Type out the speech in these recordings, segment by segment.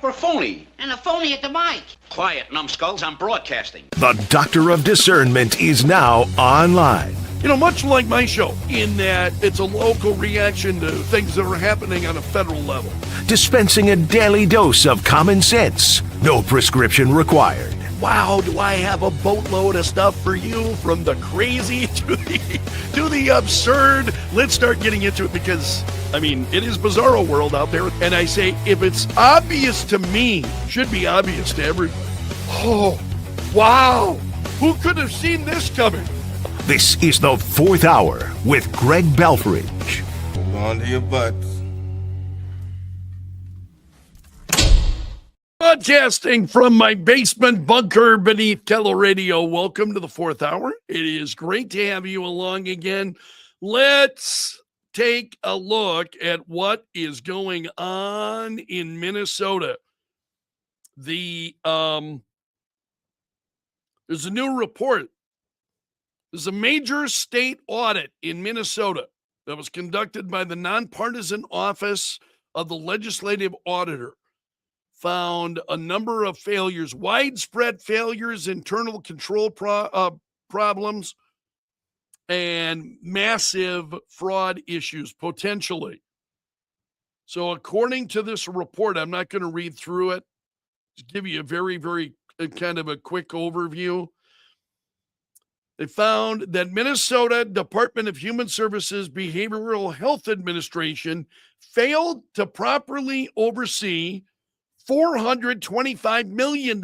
For a phony. And a phony at the mic. Quiet, numbskulls, I'm broadcasting. The Doctor of Discernment is now online. You know, much like my show, in that it's a local reaction to things that are happening on a federal level. Dispensing a daily dose of common sense. No prescription required. Wow, do I have a boatload of stuff for you, from the crazy to the absurd. Let's start getting into it because, I mean, it is bizarro world out there. And I say, if it's obvious to me, it should be obvious to everybody. Oh, wow. Who could have seen this coming? This is the Fourth Hour with Greg Belfrage. Hold on to your butts. Broadcasting from my basement bunker beneath Keller Radio. Welcome to the Fourth Hour. It is great to have you along again. Let's take a look at what is going on in Minnesota. There's a new report. There's a major state audit in Minnesota that was conducted by the Nonpartisan Office of the Legislative Auditor. Found a number of failures, widespread failures, internal control problems, and massive fraud issues potentially. So according to this report, I'm not going to read through it, just give you a very, very kind of a quick overview. They found that Minnesota Department of Human Services Behavioral Health Administration failed to properly oversee $425 million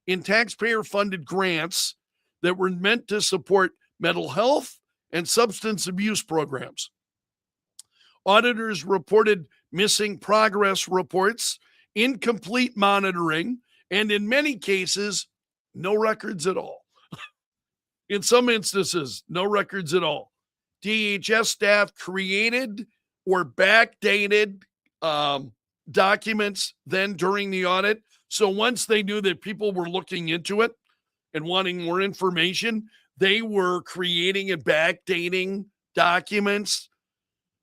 in taxpayer-funded grants that were meant to support mental health and substance abuse programs. Auditors reported missing progress reports, incomplete monitoring, and in many cases, no records at all. In some instances, no records at all. DHS staff created or backdated documents then during the audit. So once they knew that people were looking into it and wanting more information, they were creating and backdating documents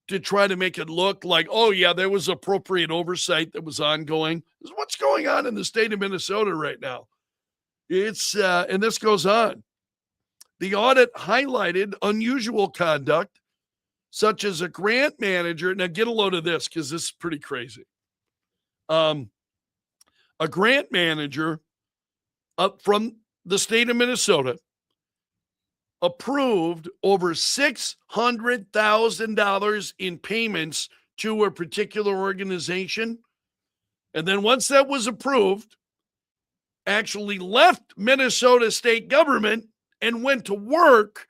to try to make it look like, oh yeah, there was appropriate oversight that was ongoing. This is what's going on in the state of Minnesota right now. It's and this goes on. The audit highlighted unusual conduct, such as a grant manager. Now get a load of this because this is pretty crazy. A grant manager up from the state of Minnesota approved over $600,000 in payments to a particular organization. And then once that was approved, actually left Minnesota state government and went to work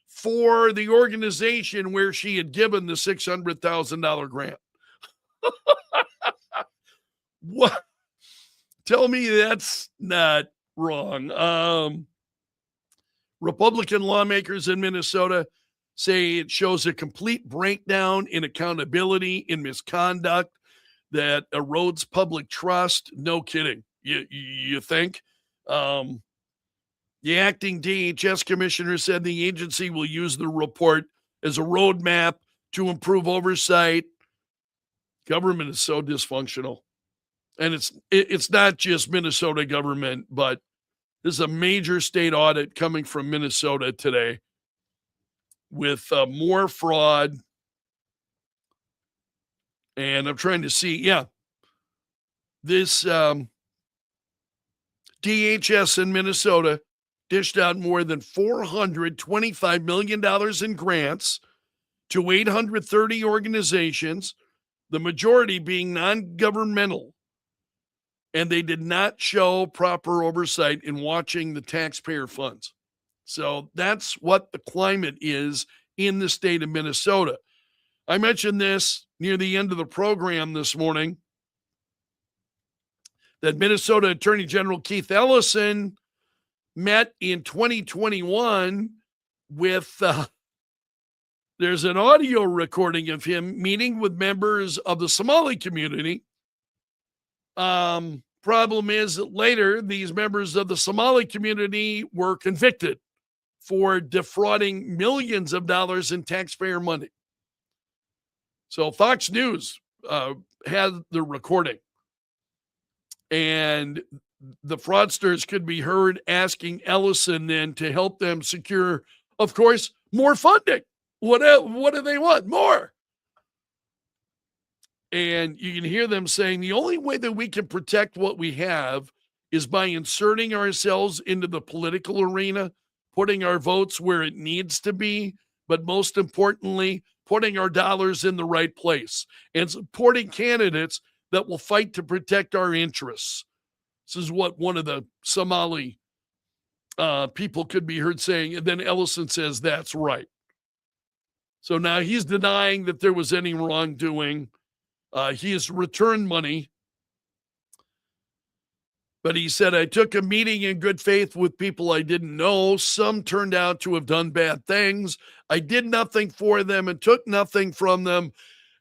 for the organization where she had given the $600,000 grant. What? Tell me that's not wrong. Republican lawmakers in Minnesota say it shows a complete breakdown in accountability, in misconduct that erodes public trust. No kidding. You think? The acting DHS commissioner said the agency will use the report as a roadmap to improve oversight. Government is so dysfunctional. And it's not just Minnesota government, but this is a major state audit coming from Minnesota today with more fraud. And I'm trying to see, this DHS in Minnesota dished out more than $425 million in grants to 830 organizations, the majority being non-governmental. And they did not show proper oversight in watching the taxpayer funds. So that's what the climate is in the state of Minnesota. I mentioned this near the end of the program this morning, that Minnesota Attorney General Keith Ellison met in 2021 with, there's an audio recording of him meeting with members of the Somali community. Problem is that later these members of the Somali community were convicted for defrauding millions of dollars in taxpayer money. So Fox News had the recording. And the fraudsters could be heard asking Ellison then to help them secure, of course, more funding. What do they want? More. And you can hear them saying the only way that we can protect what we have is by inserting ourselves into the political arena, putting our votes where it needs to be, but most importantly, putting our dollars in the right place and supporting candidates that will fight to protect our interests. This is what one of the Somali people could be heard saying. And then Ellison says, that's right. So now he's denying that there was any wrongdoing. He has returned money. But he said, I took a meeting in good faith with people I didn't know. Some turned out to have done bad things. I did nothing for them and took nothing from them.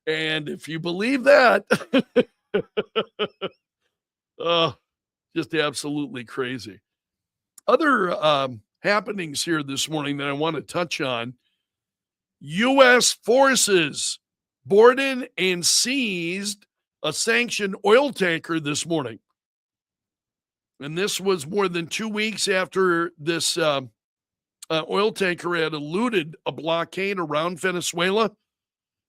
And if you believe that, just absolutely crazy. Other happenings here this morning that I want to touch on. U.S. forces boarded and seized a sanctioned oil tanker this morning. And this was more than 2 weeks after this oil tanker had eluded a blockade around Venezuela,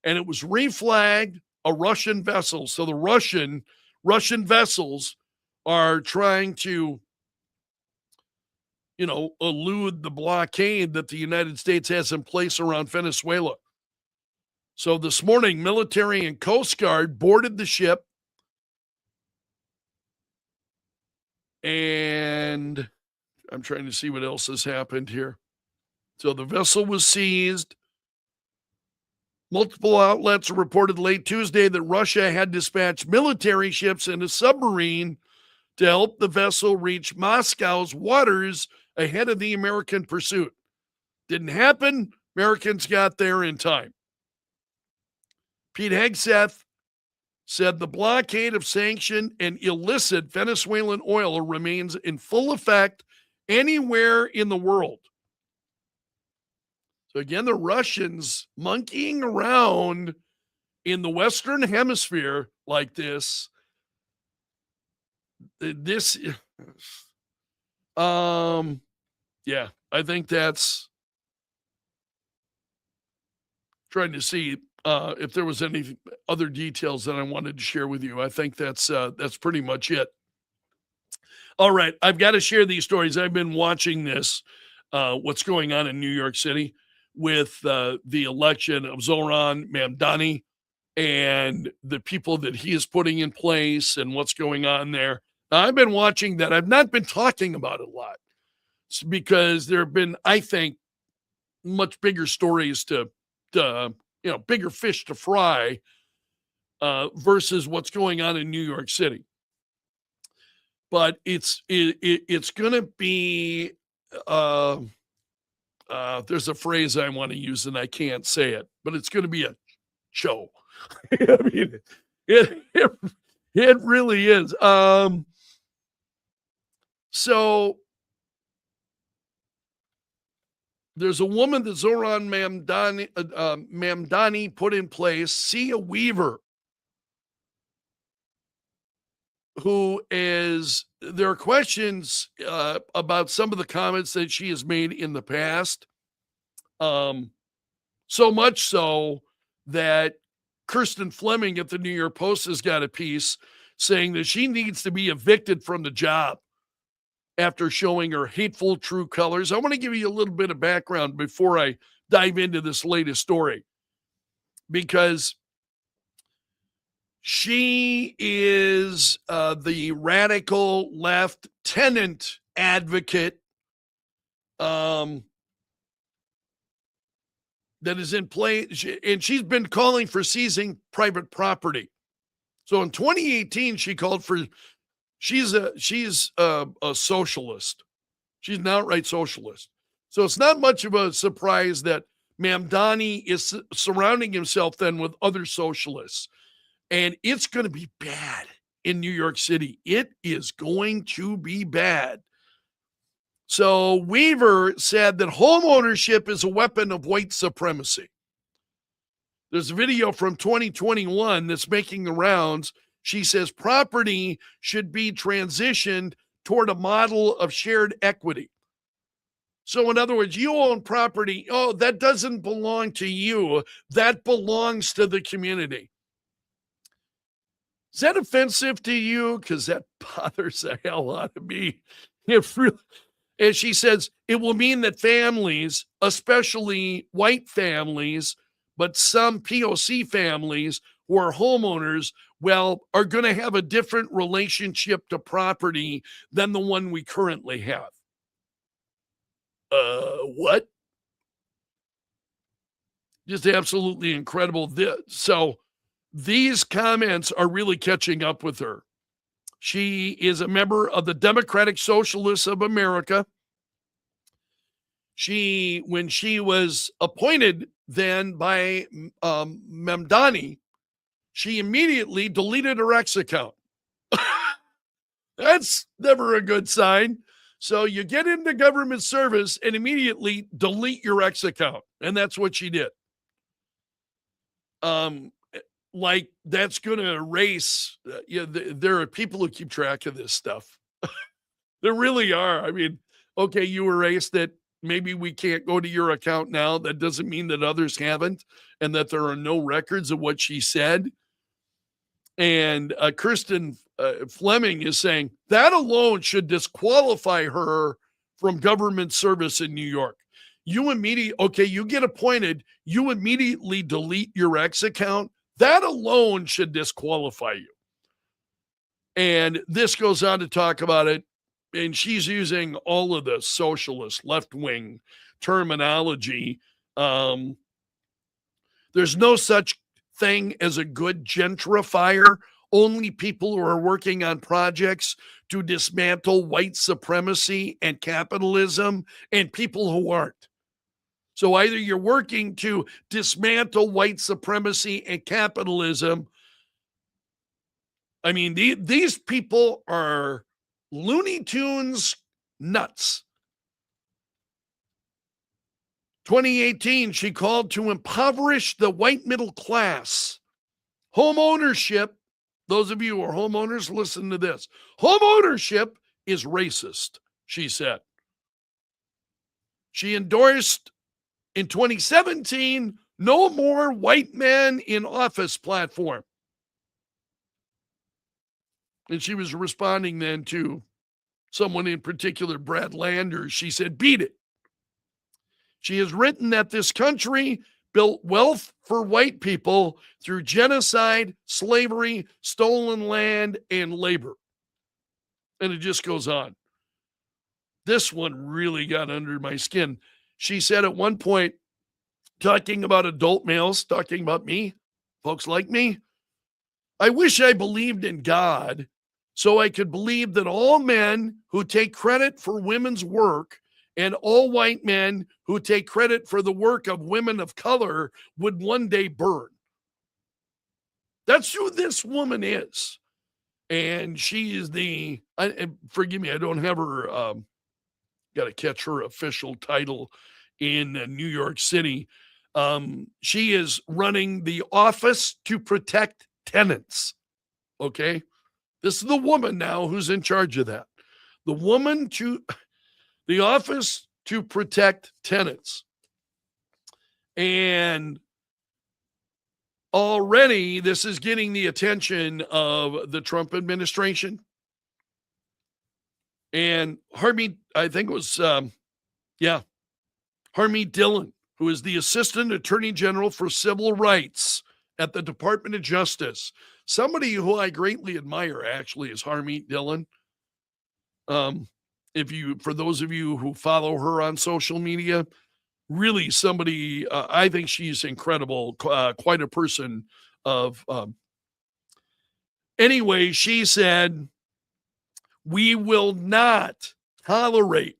and it was reflagged a Russian vessel. So the Russian vessels are trying to, elude the blockade that the United States has in place around Venezuela. So this morning, military and Coast Guard boarded the ship. And I'm trying to see what else has happened here. So the vessel was seized. Multiple outlets reported late Tuesday that Russia had dispatched military ships and a submarine to help the vessel reach Moscow's waters ahead of the American pursuit. Didn't happen. Americans got there in time. Pete Hegseth said the blockade of sanctioned and illicit Venezuelan oil remains in full effect anywhere in the world. So again, the Russians monkeying around in the Western Hemisphere like this. Yeah, I think that's trying to see if there was any other details that I wanted to share with you. I think that's pretty much it. All right, I've got to share these stories. I've been watching this, what's going on in New York City with the election of Zoran Mamdani and the people that he is putting in place and what's going on there. Now, I've been watching that. I've not been talking about it a lot because there have been, I think, much bigger stories to bigger fish to fry versus what's going on in New York City. But it's going to be, there's a phrase I want to use and I can't say it, but it's going to be a show. I mean, it really is. So there's a woman that Zoran Mamdani put in place, Sia Weaver, who is, there are questions about some of the comments that she has made in the past. So much so that Kirsten Fleming at the New York Post has got a piece saying that she needs to be evicted from the job after showing her hateful true colors. I want to give you a little bit of background before I dive into this latest story, because she is the radical left tenant advocate that is in play, and she's been calling for seizing private property. So in 2018, she called for, she's a socialist. She's an outright socialist. So it's not much of a surprise that Mamdani is surrounding himself then with other socialists. And it's going to be bad in New York City. It is going to be bad. So Weaver said that home ownership is a weapon of white supremacy. There's a video from 2021 that's making the rounds She says property should be transitioned toward a model of shared equity. So in other words, you own property. Oh, that doesn't belong to you. That belongs to the community. Is that offensive to you? Because that bothers the hell out of me. It really, and she says it will mean that families, especially white families, but some POC families who are homeowners, well, are going to have a different relationship to property than the one we currently have. What? Just absolutely incredible. So these comments are really catching up with her. She is a member of the Democratic Socialists of America. When she was appointed then by Mamdani, she immediately deleted her X account. That's never a good sign. So you get into government service and immediately delete your X account. And that's what she did. Like that's going to erase. There are people who keep track of this stuff. There really are. I mean, okay, you erased it. Maybe we can't go to your account now. That doesn't mean that others haven't and that there are no records of what she said. And Kirsten Fleming is saying that alone should disqualify her from government service in New York. You get appointed, you immediately delete your X account. That alone should disqualify you. And this goes on to talk about it. And she's using all of the socialist left-wing terminology. There's no such thing as a good gentrifier. Only people who are working on projects to dismantle white supremacy and capitalism and people who aren't. So either you're working to dismantle white supremacy and capitalism. I mean, these people are Looney Tunes nuts. 2018, she called to impoverish the white middle class. Home ownership, those of you who are homeowners, listen to this. Home ownership is racist, she said. She endorsed in 2017, no more white men in office platform. And she was responding then to someone in particular, Brad Landers. She said, beat it. She has written that this country built wealth for white people through genocide, slavery, stolen land, and labor. And it just goes on. This one really got under my skin. She said at one point, talking about adult males, talking about me, folks like me, I wish I believed in God so I could believe that all men who take credit for women's work and all white men who take credit for the work of women of color would one day burn. That's who this woman is. And she is forgive me, I don't have her, got to catch her official title in New York City. She is running the Office to Protect Tenants. Okay. This is the woman now who's in charge of that. The Office to Protect Tenants. And already this is getting the attention of the Trump administration. And Harmeet, I think it was, Harmeet Dillon, who is the Assistant Attorney General for Civil Rights at the Department of Justice. Somebody who I greatly admire, actually, is Harmeet Dillon. For those of you who follow her on social media, really somebody, I think she's incredible, quite a person of, anyway, she said, we will not tolerate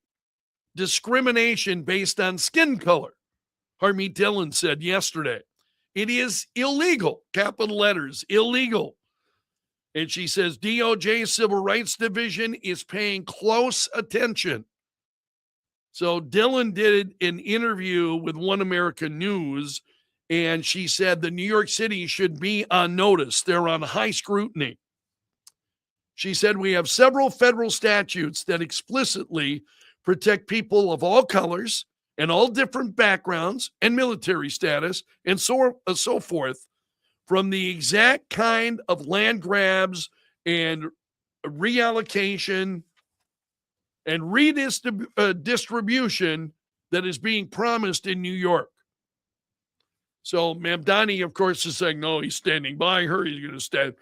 discrimination based on skin color. Harmeet Dillon said yesterday, it is illegal, capital letters, illegal. And she says DOJ Civil Rights Division is paying close attention. So Dillon did an interview with One American News, and she said that New York City should be on notice. They're on high scrutiny. She said, we have several federal statutes that explicitly protect people of all colors and all different backgrounds and military status and so forth from the exact kind of land grabs and reallocation and redistribution that is being promised in New York. So Mamdani, of course, is saying, no, he's standing by her. He's going to stand,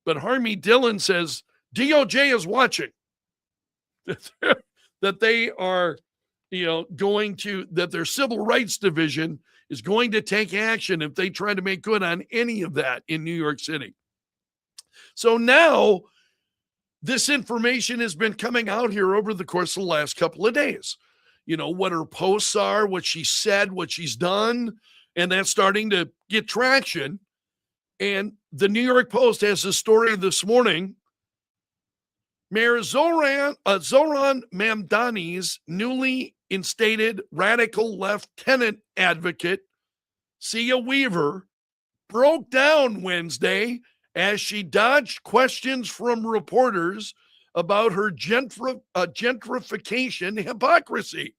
but Harmy Dillon says DOJ is watching, that they are, that their civil rights division is going to take action if they try to make good on any of that in New York City. So now this information has been coming out here over the course of the last couple of days. What her posts are, what she said, what she's done, and that's starting to get traction. And the New York Post has a story this morning. Mayor Zoran Mamdani's newly instated radical left tenant advocate, Sia Weaver, broke down Wednesday as she dodged questions from reporters about her gentrification hypocrisy.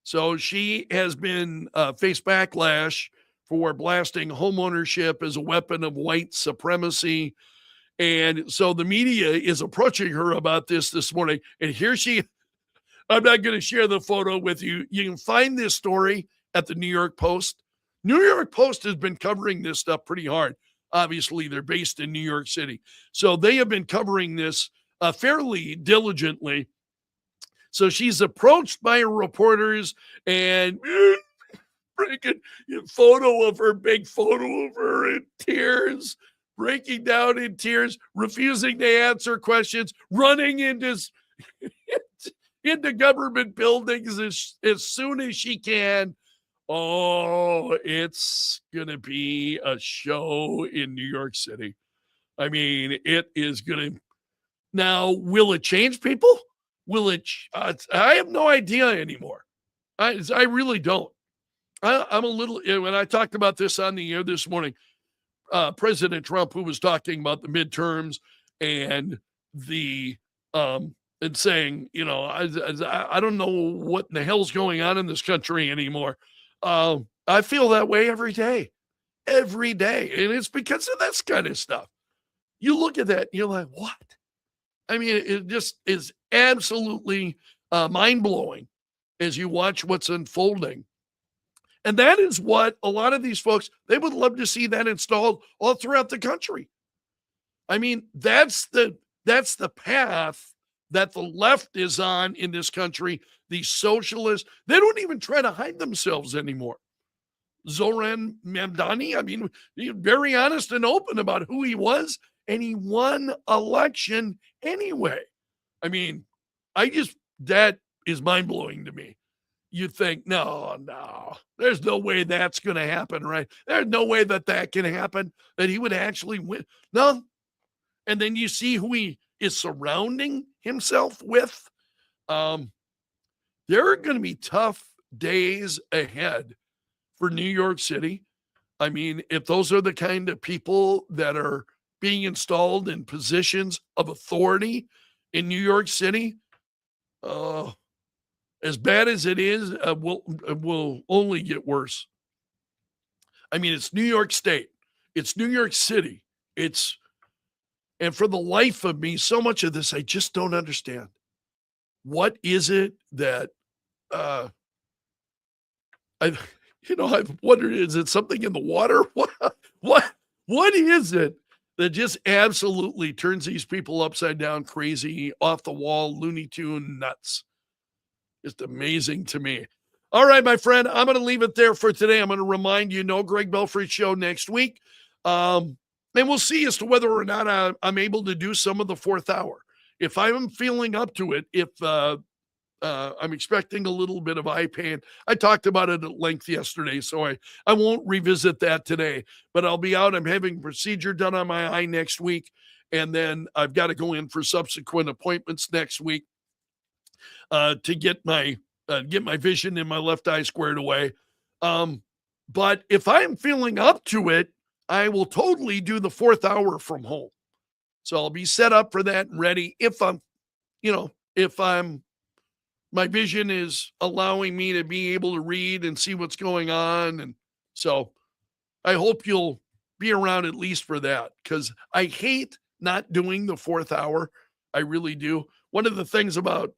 So she has been faced backlash for blasting homeownership as a weapon of white supremacy. And so the media is approaching her about this morning. And here I'm not going to share the photo with you. You can find this story at the New York Post. New York Post has been covering this stuff pretty hard. Obviously, they're based in New York City. So they have been covering this fairly diligently. So she's approached by her reporters and freaking photo of her, big photo of her in tears, breaking down in tears, refusing to answer questions, running into government buildings as soon as she can. Oh, it's going to be a show in New York City. I mean, it is going to. Now, will it change people? Will it? I have no idea anymore. I really don't. I'm a little. When I talked about this on the air this morning, President Trump, who was talking about the midterms and and saying, I don't know what in the hell's going on in this country anymore. I feel that way every day, and it's because of this kind of stuff. You look at that, and you're like, what? I mean, it just is absolutely mind-blowing as you watch what's unfolding. And that is what a lot of these folks, they would love to see that installed all throughout the country. I mean, that's the path that the left is on in this country. These socialists, they don't even try to hide themselves anymore. Zoran Mamdani, I mean, he's very honest and open about who he was, and he won election anyway. I mean, that is mind-blowing to me. You think, no, there's no way that's going to happen, right? There's no way that can happen, that he would actually win. No. And then you see who he is surrounding himself with. There are going to be tough days ahead for New York City. I mean, if those are the kind of people that are being installed in positions of authority in New York City, as bad as it is, will only get worse. I mean, it's New York State. It's New York City. And for the life of me, so much of this, I just don't understand. What is it that, I've wondered, is it something in the water? What is it that just absolutely turns these people upside down, crazy, off the wall, Looney Tune nuts? Just amazing to me. All right, my friend, I'm going to leave it there for today. I'm going to remind you, no Greg Belfrage show next week. And we'll see as to whether or not I'm able to do some of the fourth hour. If I'm feeling up to it, if I'm expecting a little bit of eye pain. I talked about it at length yesterday, so I won't revisit that today. But I'll be out. I'm having procedure done on my eye next week, and then I've got to go in for subsequent appointments next week to get my vision in my left eye squared away. But if I'm feeling up to it, I will totally do the fourth hour from home. So I'll be set up for that and ready if my vision is allowing me to be able to read and see what's going on. And so I hope you'll be around at least for that, because I hate not doing the 4th hour. I really do. One of the things about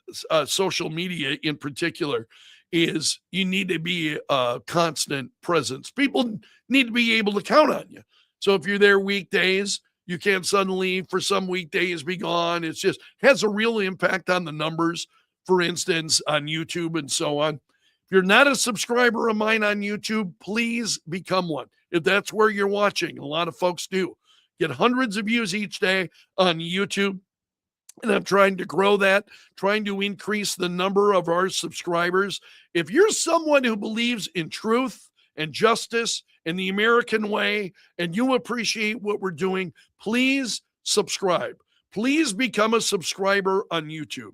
social media in particular is you need to be a constant presence. People need to be able to count on you. So if you're there weekdays, you can't suddenly for some weekdays be gone. It's just has a real impact on the numbers, for instance, on YouTube and so on. If you're not a subscriber of mine on YouTube, please become one. If that's where you're watching, a lot of folks do. Get hundreds of views each day on YouTube. And I'm trying to grow that, trying to increase the number of our subscribers. If you're someone who believes in truth and justice and the American way, and you appreciate what we're doing, please subscribe. Please become a subscriber on YouTube.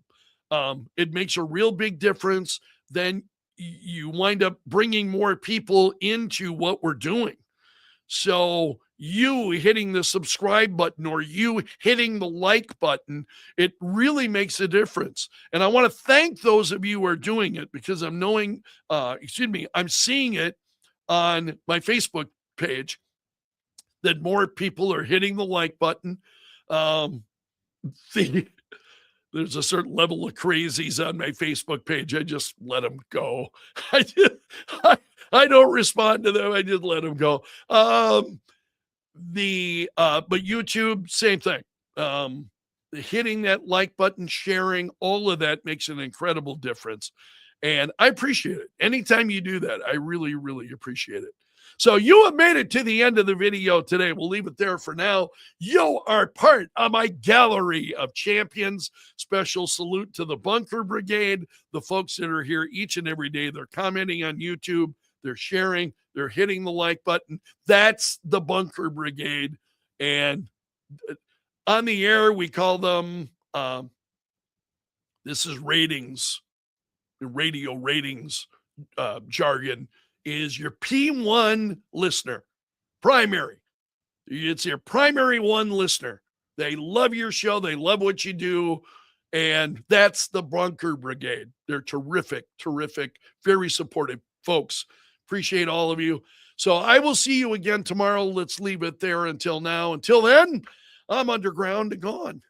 It makes a real big difference. Then you wind up bringing more people into what we're doing. So you hitting the subscribe button or you hitting the like button, it really makes a difference. And I want to thank those of you who are doing it, because I'm seeing it on my Facebook page that more people are hitting the like button. There's a certain level of crazies on my Facebook page. I just let them go. I don't respond to them. I just let them go. But YouTube, same thing. Hitting that like button, sharing, all of that makes an incredible difference. And I appreciate it. Anytime you do that, I really, really appreciate it. So you have made it to the end of the video today. We'll leave it there for now. You are part of my gallery of champions. Special salute to the Bunker Brigade, the folks that are here each and every day. They're commenting on YouTube. They're sharing. They're hitting the like button. That's the Bunker Brigade. And on the air, we call them, this is ratings, radio ratings jargon, is your P1 listener, primary. It's your primary one listener. They love your show. They love what you do. And that's the Bunker Brigade. They're terrific, terrific, very supportive folks. Appreciate all of you. So I will see you again tomorrow. Let's leave it there until now. Until then, I'm underground and gone.